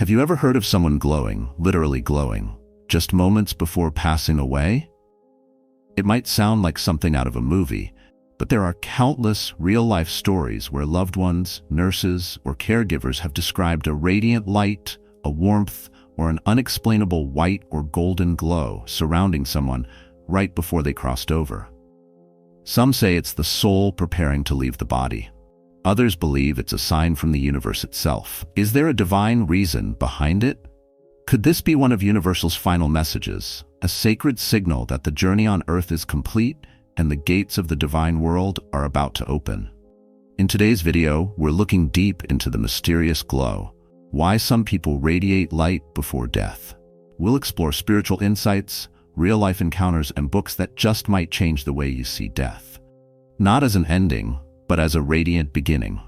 Have you ever heard of someone glowing, literally glowing, just moments before passing away? It might sound like something out of a movie, but there are countless real-life stories where loved ones, nurses, or caregivers have described a radiant light, a warmth, or an unexplainable white or golden glow surrounding someone right before they crossed over. Some say it's the soul preparing to leave the body. Others believe it's a sign from the universe itself. Is there a divine reason behind it? Could this be one of Universal's final messages, a sacred signal that the journey on Earth is complete and the gates of the divine world are about to open? In today's video, we're looking deep into the mysterious glow, why some people radiate light before death. We'll explore spiritual insights, real-life encounters, and books that just might change the way you see death. Not as an ending, but as a radiant beginning.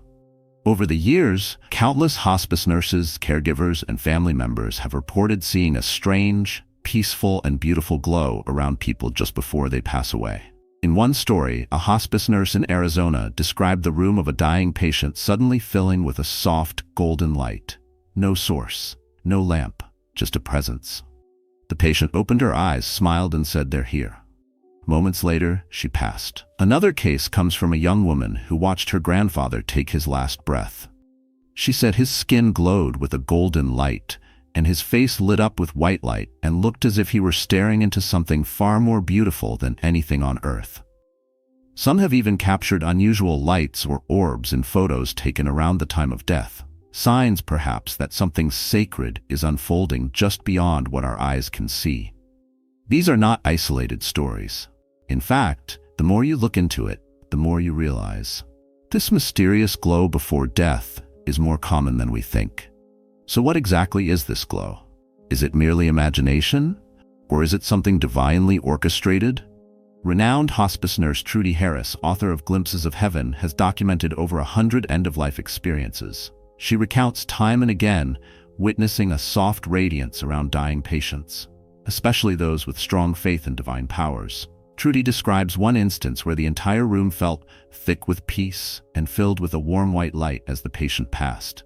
Over the years, countless hospice nurses, caregivers, and family members have reported seeing a strange, peaceful, and beautiful glow around people just before they pass away. In one story, a hospice nurse in Arizona described the room of a dying patient suddenly filling with a soft, golden light. No source, no lamp, just a presence. The patient opened her eyes, smiled, and said, "They're here." Moments later, she passed. Another case comes from a young woman who watched her grandfather take his last breath. She said his skin glowed with a golden light, and his face lit up with white light and looked as if he were staring into something far more beautiful than anything on Earth. Some have even captured unusual lights or orbs in photos taken around the time of death. Signs, perhaps, that something sacred is unfolding just beyond what our eyes can see. These are not isolated stories. In fact, the more you look into it, the more you realize this mysterious glow before death is more common than we think. So what exactly is this glow? Is it merely imagination? Or is it something divinely orchestrated? Renowned hospice nurse Trudy Harris, author of Glimpses of Heaven, has documented over 100 end-of-life experiences. She recounts time and again witnessing a soft radiance around dying patients, especially those with strong faith in divine powers. Trudy describes one instance where the entire room felt thick with peace and filled with a warm white light as the patient passed.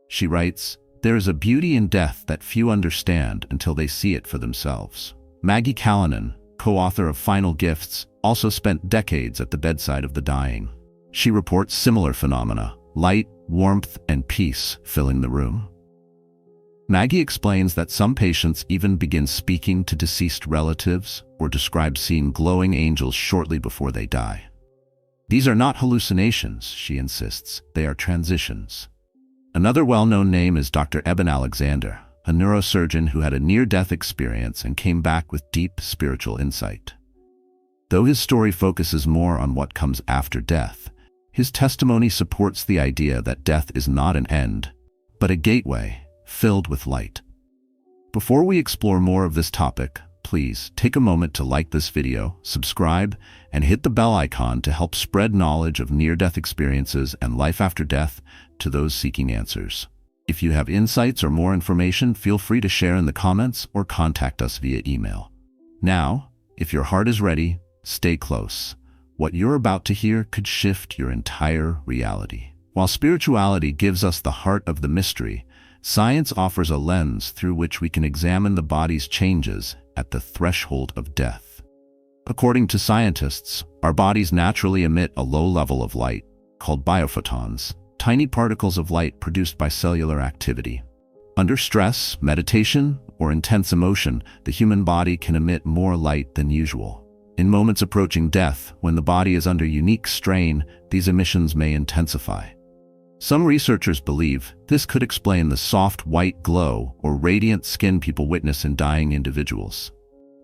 She writes, "There is a beauty in death that few understand until they see it for themselves." Maggie Callanan, co-author of Final Gifts, also spent decades at the bedside of the dying. She reports similar phenomena, light, warmth, and peace filling the room. Maggie explains that some patients even begin speaking to deceased relatives or describe seeing glowing angels shortly before they die. These are not hallucinations, she insists, they are transitions. Another well-known name is Dr. Eben Alexander, a neurosurgeon who had a near-death experience and came back with deep spiritual insight. Though his story focuses more on what comes after death, his testimony supports the idea that death is not an end, but a gateway filled with light. Before we explore more of this topic, please take a moment to like this video, subscribe, and hit the bell icon to help spread knowledge of near-death experiences and life after death to those seeking answers. If you have insights or more information, feel free to share in the comments or contact us via email. Now, if your heart is ready, stay close. What you're about to hear could shift your entire reality. While spirituality gives us the heart of the mystery, science offers a lens through which we can examine the body's changes at the threshold of death. According to scientists, our bodies naturally emit a low level of light, called biophotons, tiny particles of light produced by cellular activity. Under stress, meditation, or intense emotion, the human body can emit more light than usual. In moments approaching death, when the body is under unique strain, these emissions may intensify. Some researchers believe this could explain the soft white glow or radiant skin people witness in dying individuals.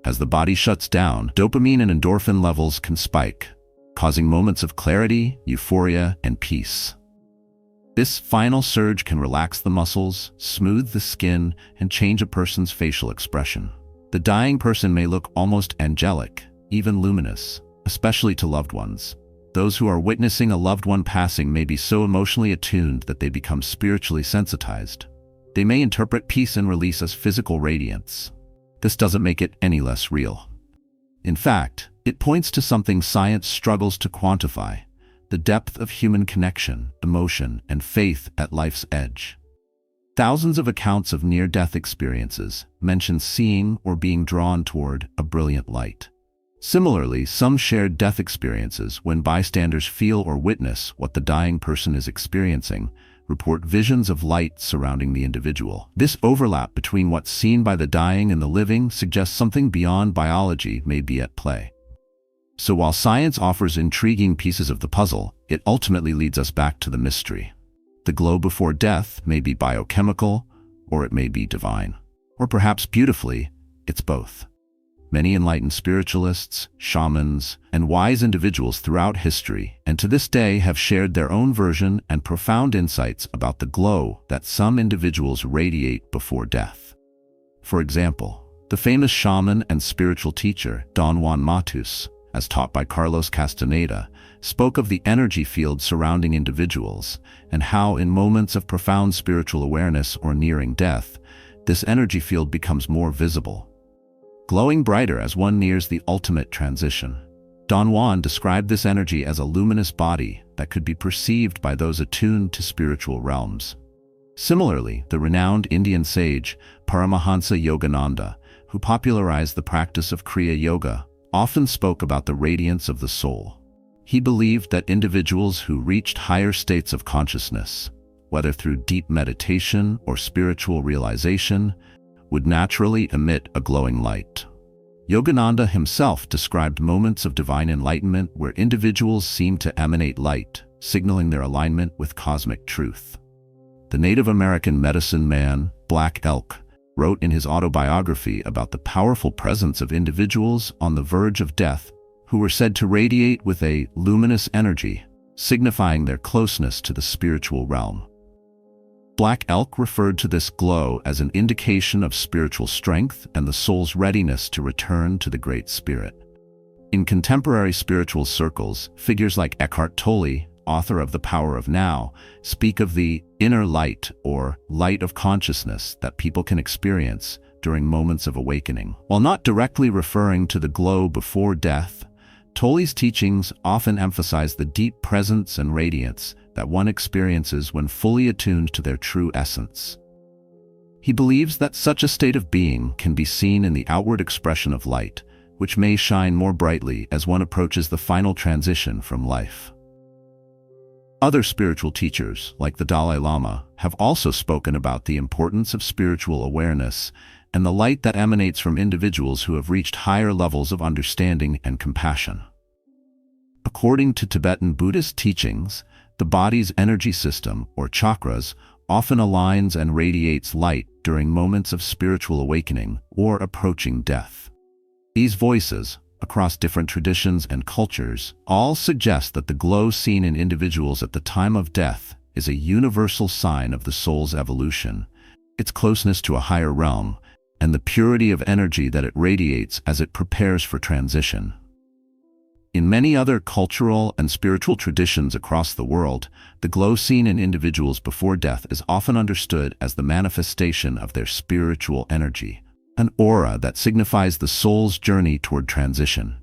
As the body shuts down, dopamine and endorphin levels can spike, causing moments of clarity, euphoria, and peace. This final surge can relax the muscles, smooth the skin, and change a person's facial expression. The dying person may look almost angelic, even luminous, especially to loved ones. Those who are witnessing a loved one passing may be so emotionally attuned that they become spiritually sensitized. They may interpret peace and release as physical radiance. This doesn't make it any less real. In fact, it points to something science struggles to quantify: the depth of human connection, emotion, and faith at life's edge. Thousands of accounts of near-death experiences mention seeing or being drawn toward a brilliant light. Similarly, some shared death experiences, when bystanders feel or witness what the dying person is experiencing, report visions of light surrounding the individual. This overlap between what's seen by the dying and the living suggests something beyond biology may be at play. So while science offers intriguing pieces of the puzzle, it ultimately leads us back to the mystery. The glow before death may be biochemical, or it may be divine. Or perhaps beautifully, it's both. Many enlightened spiritualists, shamans, and wise individuals throughout history, and to this day, have shared their own version and profound insights about the glow that some individuals radiate before death. For example, the famous shaman and spiritual teacher Don Juan Matus, as taught by Carlos Castaneda, spoke of the energy field surrounding individuals and how in moments of profound spiritual awareness or nearing death, this energy field becomes more visible, glowing brighter as one nears the ultimate transition. Don Juan described this energy as a luminous body that could be perceived by those attuned to spiritual realms. Similarly, the renowned Indian sage Paramahansa Yogananda, who popularized the practice of Kriya Yoga, often spoke about the radiance of the soul. He believed that individuals who reached higher states of consciousness, whether through deep meditation or spiritual realization, would naturally emit a glowing light. Yogananda himself described moments of divine enlightenment where individuals seemed to emanate light, signaling their alignment with cosmic truth. The Native American medicine man, Black Elk, wrote in his autobiography about the powerful presence of individuals on the verge of death who were said to radiate with a luminous energy, signifying their closeness to the spiritual realm. Black Elk referred to this glow as an indication of spiritual strength and the soul's readiness to return to the Great Spirit. In contemporary spiritual circles, figures like Eckhart Tolle, author of The Power of Now, speak of the inner light or light of consciousness that people can experience during moments of awakening. While not directly referring to the glow before death, Tolle's teachings often emphasize the deep presence and radiance that one experiences when fully attuned to their true essence. He believes that such a state of being can be seen in the outward expression of light, which may shine more brightly as one approaches the final transition from life. Other spiritual teachers, like the Dalai Lama, have also spoken about the importance of spiritual awareness and the light that emanates from individuals who have reached higher levels of understanding and compassion. According to Tibetan Buddhist teachings, the body's energy system, or chakras, often aligns and radiates light during moments of spiritual awakening or approaching death. These voices, across different traditions and cultures, all suggest that the glow seen in individuals at the time of death is a universal sign of the soul's evolution, its closeness to a higher realm, and the purity of energy that it radiates as it prepares for transition. In many other cultural and spiritual traditions across the world, the glow seen in individuals before death is often understood as the manifestation of their spiritual energy, an aura that signifies the soul's journey toward transition.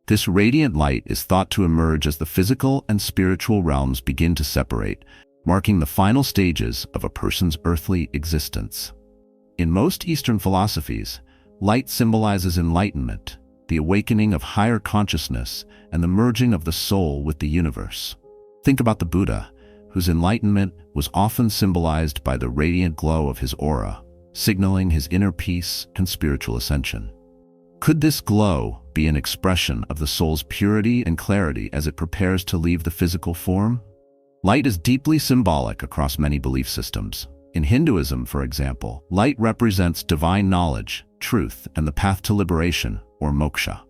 This radiant light is thought to emerge as the physical and spiritual realms begin to separate, marking the final stages of a person's earthly existence. In most Eastern philosophies, light symbolizes enlightenment, the awakening of higher consciousness, and the merging of the soul with the universe. Think about the Buddha, whose enlightenment was often symbolized by the radiant glow of his aura, signaling his inner peace and spiritual ascension. Could this glow be an expression of the soul's purity and clarity as it prepares to leave the physical form? Light is deeply symbolic across many belief systems. In Hinduism, for example, light represents divine knowledge, truth, and the path to liberation, or moksha.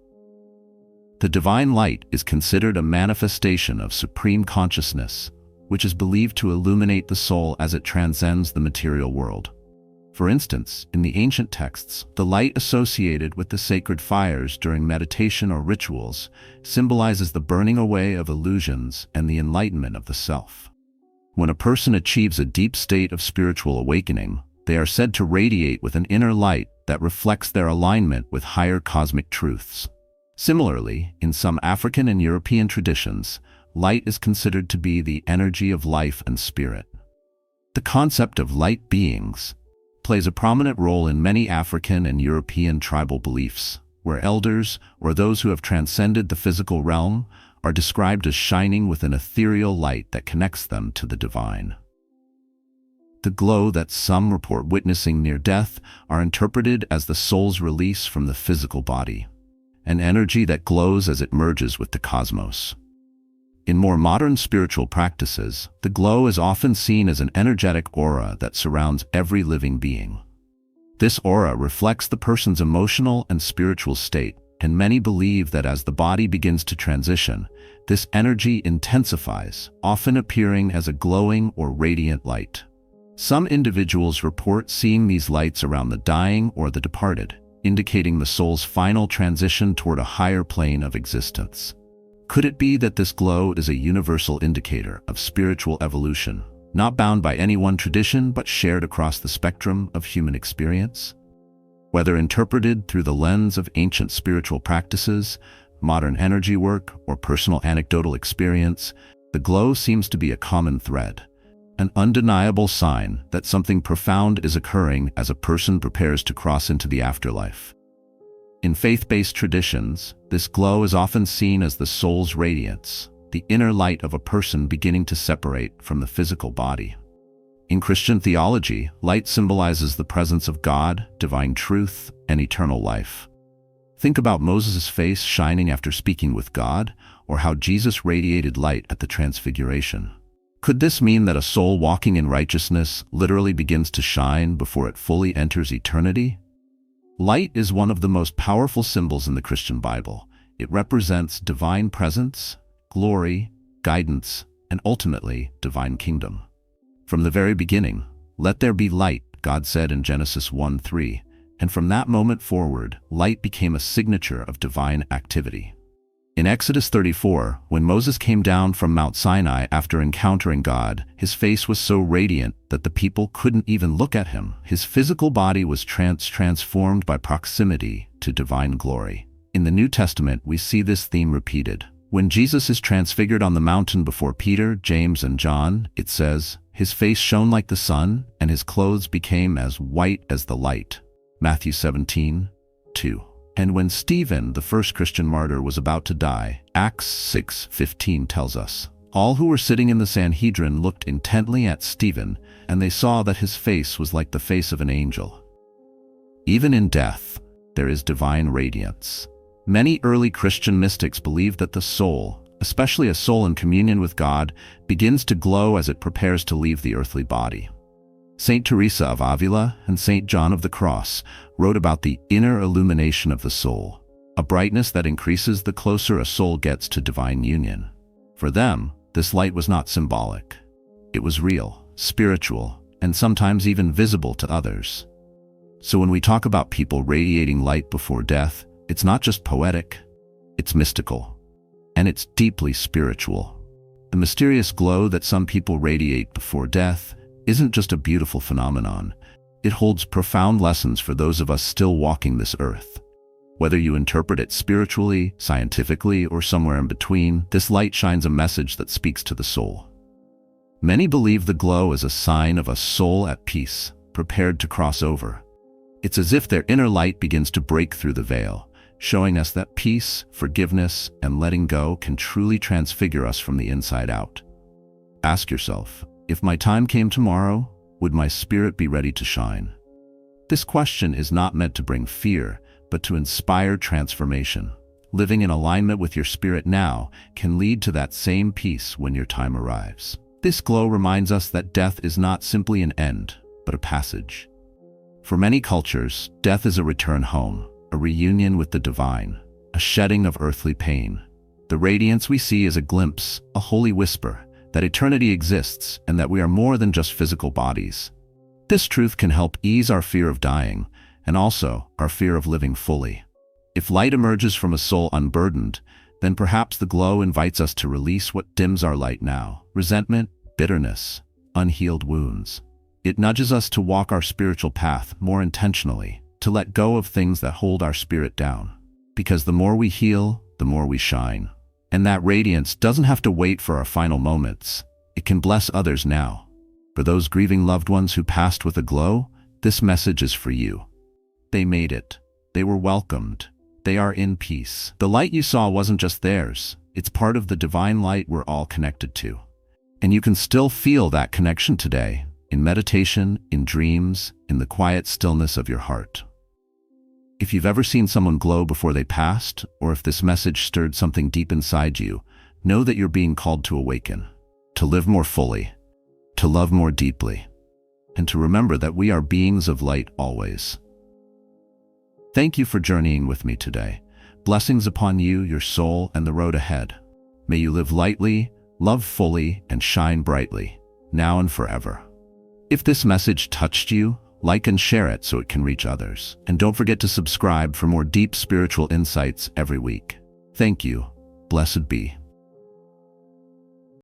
The divine light is considered a manifestation of supreme consciousness, which is believed to illuminate the soul as it transcends the material world. For instance, in the ancient texts, the light associated with the sacred fires during meditation or rituals symbolizes the burning away of illusions and the enlightenment of the self. When a person achieves a deep state of spiritual awakening, they are said to radiate with an inner light that reflects their alignment with higher cosmic truths. Similarly, in some African and European traditions, light is considered to be the energy of life and spirit. The concept of light beings plays a prominent role in many African and European tribal beliefs, where elders, or those who have transcended the physical realm, are described as shining with an ethereal light that connects them to the divine. The glow that some report witnessing near death are interpreted as the soul's release from the physical body, an energy that glows as it merges with the cosmos. In more modern spiritual practices, the glow is often seen as an energetic aura that surrounds every living being. This aura reflects the person's emotional and spiritual state, and many believe that as the body begins to transition, this energy intensifies, often appearing as a glowing or radiant light. Some individuals report seeing these lights around the dying or the departed, indicating the soul's final transition toward a higher plane of existence. Could it be that this glow is a universal indicator of spiritual evolution, not bound by any one tradition but shared across the spectrum of human experience? Whether interpreted through the lens of ancient spiritual practices, modern energy work, or personal anecdotal experience, the glow seems to be a common thread, an undeniable sign that something profound is occurring as a person prepares to cross into the afterlife. In faith-based traditions, this glow is often seen as the soul's radiance, the inner light of a person beginning to separate from the physical body. In Christian theology, light symbolizes the presence of God, divine truth, and eternal life. Think about Moses' face shining after speaking with God, or how Jesus radiated light at the Transfiguration. Could this mean that a soul walking in righteousness literally begins to shine before it fully enters eternity? Light is one of the most powerful symbols in the Christian Bible. It represents divine presence, glory, guidance, and ultimately, divine kingdom. From the very beginning, "Let there be light," God said in Genesis 1:3, and from that moment forward, light became a signature of divine activity. In Exodus 34, when Moses came down from Mount Sinai after encountering God, his face was so radiant that the people couldn't even look at him. His physical body was transformed by proximity to divine glory. In the New Testament, we see this theme repeated. When Jesus is transfigured on the mountain before Peter, James, and John, it says, "His face shone like the sun, and his clothes became as white as the light." Matthew 17:2. And when Stephen, the first Christian martyr, was about to die, Acts 6:15 tells us, "All who were sitting in the Sanhedrin looked intently at Stephen, and they saw that his face was like the face of an angel." Even in death, there is divine radiance. Many early Christian mystics believed that the soul, especially a soul in communion with God, begins to glow as it prepares to leave the earthly body. Saint Teresa of Avila and Saint John of the Cross wrote about the inner illumination of the soul, a brightness that increases the closer a soul gets to divine union. For them, this light was not symbolic. It was real, spiritual, and sometimes even visible to others. So when we talk about people radiating light before death, it's not just poetic, it's mystical, and it's deeply spiritual. The mysterious glow that some people radiate before death isn't just a beautiful phenomenon. It holds profound lessons for those of us still walking this earth. Whether you interpret it spiritually, scientifically, or somewhere in between, this light shines a message that speaks to the soul. Many believe the glow is a sign of a soul at peace, prepared to cross over. It's as if their inner light begins to break through the veil, showing us that peace, forgiveness, and letting go can truly transfigure us from the inside out. Ask yourself, if my time came tomorrow, would my spirit be ready to shine? This question is not meant to bring fear, but to inspire transformation. Living in alignment with your spirit now can lead to that same peace when your time arrives. This glow reminds us that death is not simply an end, but a passage. For many cultures, death is a return home, a reunion with the divine, a shedding of earthly pain. The radiance we see is a glimpse, a holy whisper, that eternity exists and that we are more than just physical bodies. This truth can help ease our fear of dying and also our fear of living fully. If light emerges from a soul unburdened, then perhaps the glow invites us to release what dims our light now: resentment, bitterness, unhealed wounds. It nudges us to walk our spiritual path more intentionally, to let go of things that hold our spirit down. Because the more we heal, the more we shine. And that radiance doesn't have to wait for our final moments. It can bless others now. For those grieving loved ones who passed with a glow, this message is for you. They made it. They were welcomed. They are in peace. The light you saw wasn't just theirs. It's part of the divine light we're all connected to. And you can still feel that connection today, in meditation, in dreams, in the quiet stillness of your heart. If you've ever seen someone glow before they passed, or if this message stirred something deep inside you, know that you're being called to awaken, to live more fully, to love more deeply, and to remember that we are beings of light always. Thank you for journeying with me today. Blessings upon you, your soul, and the road ahead. May you live lightly, love fully, and shine brightly, now and forever. If this message touched you, like and share it so it can reach others. And don't forget to subscribe for more deep spiritual insights every week. Thank you. Blessed be.